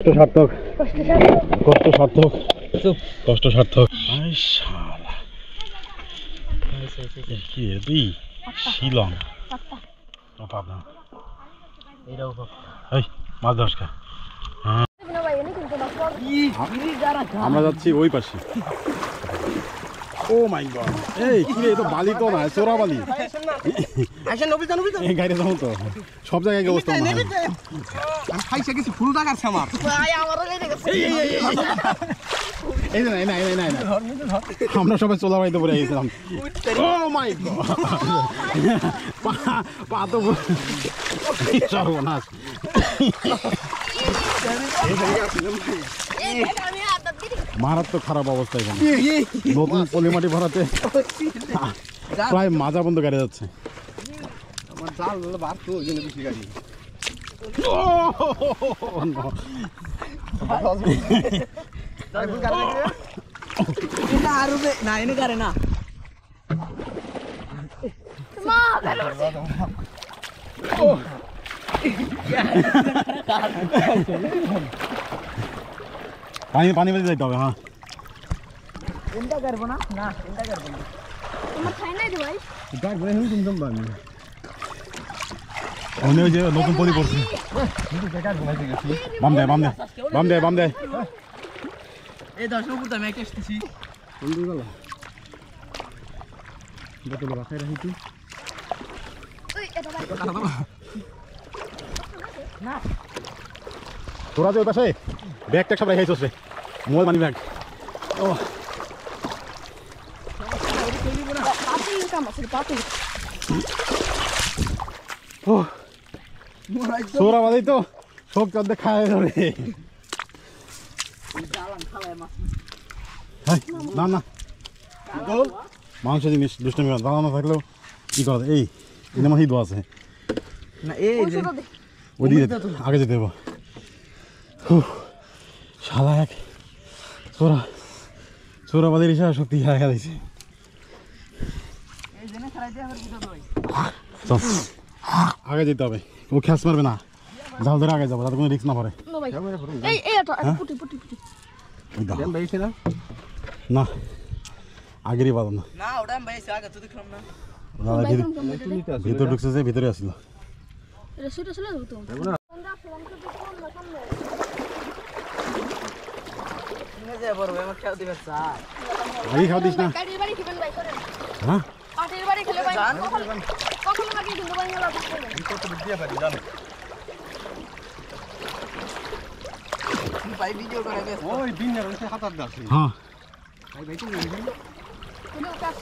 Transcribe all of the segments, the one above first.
সার্থক কষ্ট সার্থক কষ্ট সার্থক কি তুই শিলং মাছ ধরস আমরা যাচ্ছি ওই পাশে ও মাই গড এই কি রে তো বালি তো না চোরা বালি গাড়ি যাবো তো সব জায়গায় কি অবস্থা খাইছে কিছু ফুল টাকার আমার এই যে নাই আমরা সবাই চোলা বাড়িতে পড়ে গেছিলাম ও মাই গড পা তো সর্বনাশ মারাত্মক খারাপ অবস্থা এখানে নতুন পলিমাটি ভরাতে প্রায় মাজা বন্ধ গাড়ি যাচ্ছে আমার জাল বাড়তো ওই জন্য বেশি গাড়ি না এনে গাড়ি না পানি পানি বেঁধে যাইতে হবে হ্যাঁ চিন্তা করবো না না চিন্তা করবো না তোমার খাই নাই রে ভাই গাড়ি বলে হুম তুমি বানি মনে হয় যে নতুন পলি পড়ছে বাম দে বাম দে বাম দে বাম দে এই 10 উপর দামে একটা আসতেছি বন্ধু গলা বোতল রাখাই রাখি ওই এটা ভাই না তোরা যে ওই পাশে ব্যাগ ট্যাগ সব রেখেছিস রে মোবাইল মানি ব্যাগ ও পাতি কাম আছে পাতি ও সোরা বাদাই তো সব চাঁদে খায় ধরে না না মাংস জিনিস দুষ্টমি দাদা না থাকলেও কি করা এই এনে মাহি দোয়া আছে না এই যে ওই দিকে আগে যেতে হবে শালা এক সোরা সোরা বাদের ইশা শক্তি হারা গেছে এই জেনে খারাই দিয়ে আর কি দই চল আগে যেতে হবে ও খ্যাস মারবে না জাল ধরে আগে যাবো তাতে কোনো রিস্ক না পড়ে নো ভাই এই এটা পুটি পুটি পুটি ওই দাও দেন ভাইছে না না আগেরই বাদ না না ওটা আমি ভাইছে আগে তো দেখলাম না দাদা ভিতর ঢুকছে যে ভিতরে আসছিল এটা সুটা চলে যাবো তো নিয়ে যা বড় ভাই আমার খাও দিবে চা আগে খাওয়া দিস না গাড়ির বাড়ি খেবেন ভাই করেন হ্যাঁ পাটির বাড়ি খেলে ভাই কখন লাগে কিন্তু ভাই মেলা কত দিয়ে পারি জানো ভাই ভিডিও করে বেশ ওই বিন্যার ওই হাতার দাসি হ্যাঁ ভাই ভাই তুমি কোনো কাজ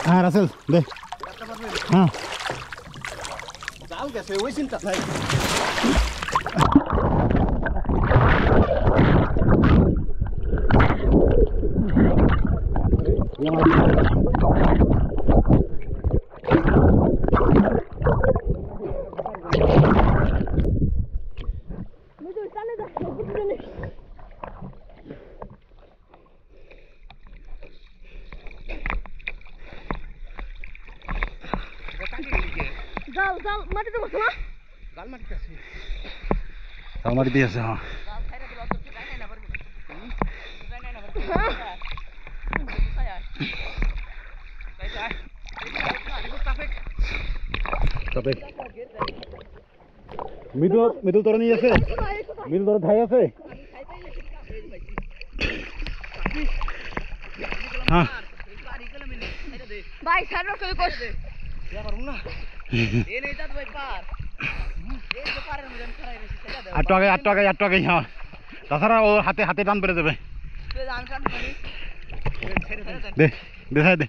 হ্যাঁ রাসেল দে হ্যাঁ জাল গেছে ওই চিন্তা নাই মুদুর টানে যা পুটি নে জাল জাল মাটিতে বসো না জাল মারতে আছে আমার দিয়ে আছে হ্যাঁ জাল খাইরা দিল তো ঠিক নাই না পারবো ঠিক নাই না পারবো তাই যা তবে মৃদুল মৃদুল তোরা নিয়ে আছে মৃদুল তোরা ধাই আছে হ্যাঁ ভাই সারো কই কোস ইয়া করুম না এ নেই দাদ ভাই পার এই যে পারের মধ্যে খারাই রেছি সেটা দাও আটটু আগে হ্যাঁ তাছাড়া ও হাতে হাতে টান পেরে যাবে তুই জান কাট পারি ছেড়ে দে দে দেখাই দে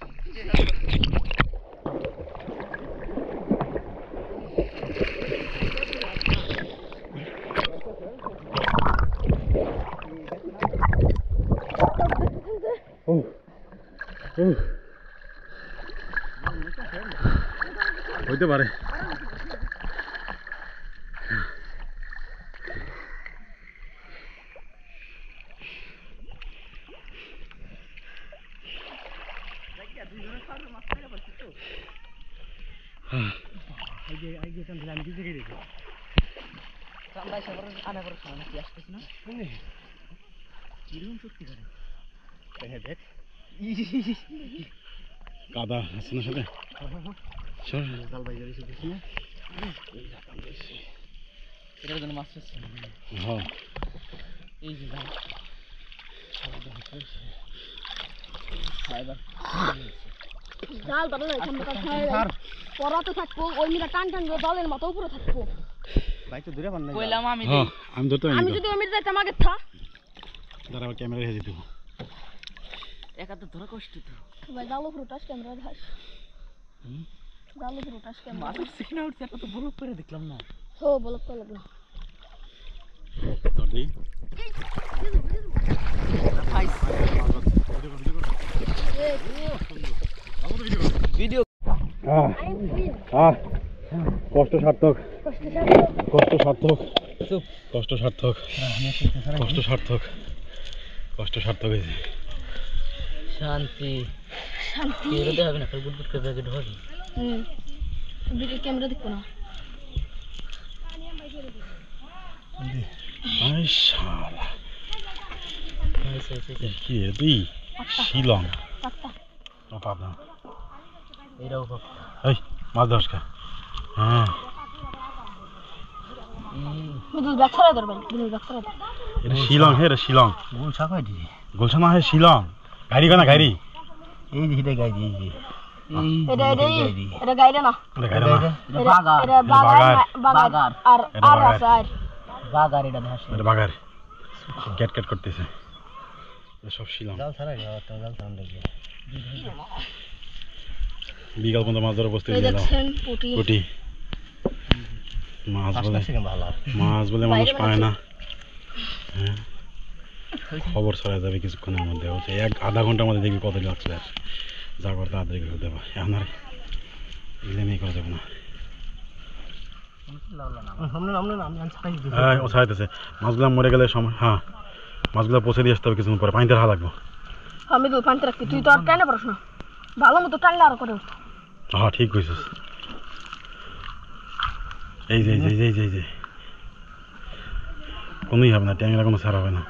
হইতে পারে চান্দা এসে করে আনা করে সময় কি আসতেছ না কিরকম সত্যি করে দেখ কাদা আছে না সাথে চল জাল ভাই গেছে দেখি না এটার জন্য মাছ আছে হ্যাঁ এই যে জাল ফাইবার জাল ধরে নাই সামনে কাজ হয় পরাতে থাকবো ওই মিলা টান টান করে দলের মতো উপরে থাকবো ভাই তো দূরে পান না কইলাম আমি হ্যাঁ আমি ধরতে পারি আমি যদি ওই মিলা যাইতাম আগে থা দাঁড়া ক্যামেরা রেখে দিতে একা তো ধরা কষ্ট তো ভাই জাল উপরে টাচ ক্যামেরা ধাস জাল উপরে টাচ ক্যামেরা মাছের সিগনা উঠছে এত বড় করে দেখলাম না হো বল তো লাগলো ধর দেই ভিডিও কষ্ট সার্থক কষ্ট সার্থক চুপ কষ্ট সার্থক কষ্ট সার্থক কষ্ট সার্থক হয়েছে শান্তি শান্তি এরতে হবে না তোর গুড গুড করে ব্যাগে ঢোকি ভিডিও ক্যামেরা দেখো না আই শালা কি রে তুই শিলং পাত্তা পাবনা এরাও এই মাছ ধরska হ্যাঁ বিদুল বাচ্চারা ধরবেন বিদুল বাচ্চারা এটা শিলং হে রে শিলং গোল ছাকাই দি গোলছা না হে শিলং গাড়ি কানা গাড়ি এই যে হিটা গাই দি এটা গাইরে না এটা গাড়ি না এটা বাগার বাগার আর এটা আর বাগার। আছে আর বাগার এটা ধাসে এটা বাগার ক্যাট ক্যাট করতেছে এটা সব শিলং জাল ছাড়া গেল তো জাল ছাড়া দেখি বিকাল পর্যন্ত মাছ ধরে বসতে এই দিলাম দেখছেন পুটি পুটি মাছ বলে ভালো মাছ বলে মানুষ পায় না হ্যাঁ খবর ছড়া যাবে কিছুক্ষণের মধ্যে হচ্ছে আধা ঘন্টার মধ্যে দেখবি কত লাগছে আর যা করতে তাড়াতাড়ি করে দেবো এখন আর এগুলো নিয়ে করে দেবো না ও ছাড়াইতেছে মাছগুলো মরে গেলে সময় হ্যাঁ মাছগুলো পচে দিয়ে আসতে হবে কিছুক্ষণ পরে পানিতে রাখা লাগবো আমি তো পানিতে রাখবি তুই তো আর টাইনে পারছ না ভালো মতো টানলে আর করে উঠতো হ্যাঁ ঠিক কইছিস এই যে এই যে এই যে এই যে কোনোই হবে না ট্যাংরা কোনো ছাড়া হবে না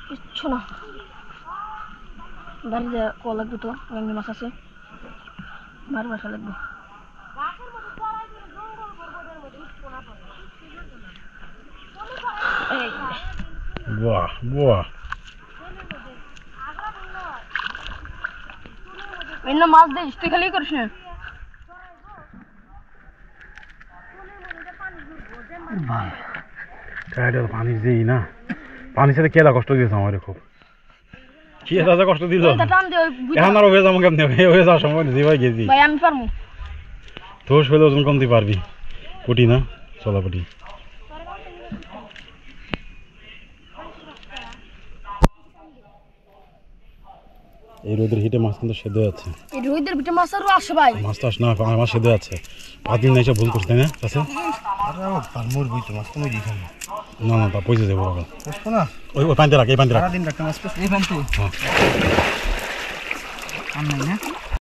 কিচ্ছু না বাড়িতে কল লাগবে তো রাঙ্গি মাছ আছে মার বাসা লাগবে বাহ বাহ এমনি মাছ দিস তুই খালি করিস না পানি দিই না পানির সাথে কেলা কষ্ট দিয়েছে আমার খুব কি দাদা কষ্ট দিল এটা টান দে ওই এখন আর হয়ে যাবো কেমনি হয়ে যাওয়ার সময় যে ভাই গেছি ভাই আমি পারমু তোর শরীরে ওজন কমতে পারবি পুটি না চলা পুটি এই রোদের হিটে মাছ কিন্তু সেদ্ধ আছে এই রুইদের ভিতরে মাছ আরো আসে ভাই মাছ তো আস না মাছ সেদ্ধ আছে 5 দিন এসে ভুল করছে তাই না কাছে মোর বুঝতো মাছ তুমি দিছ না না তা পয়সা দেবো বুঝতো না ওই পানিতে রাখ এই পানিতে রাখ সারাদিন রাখতে মাছ এই পান্তি হ্যাঁ আম নাই না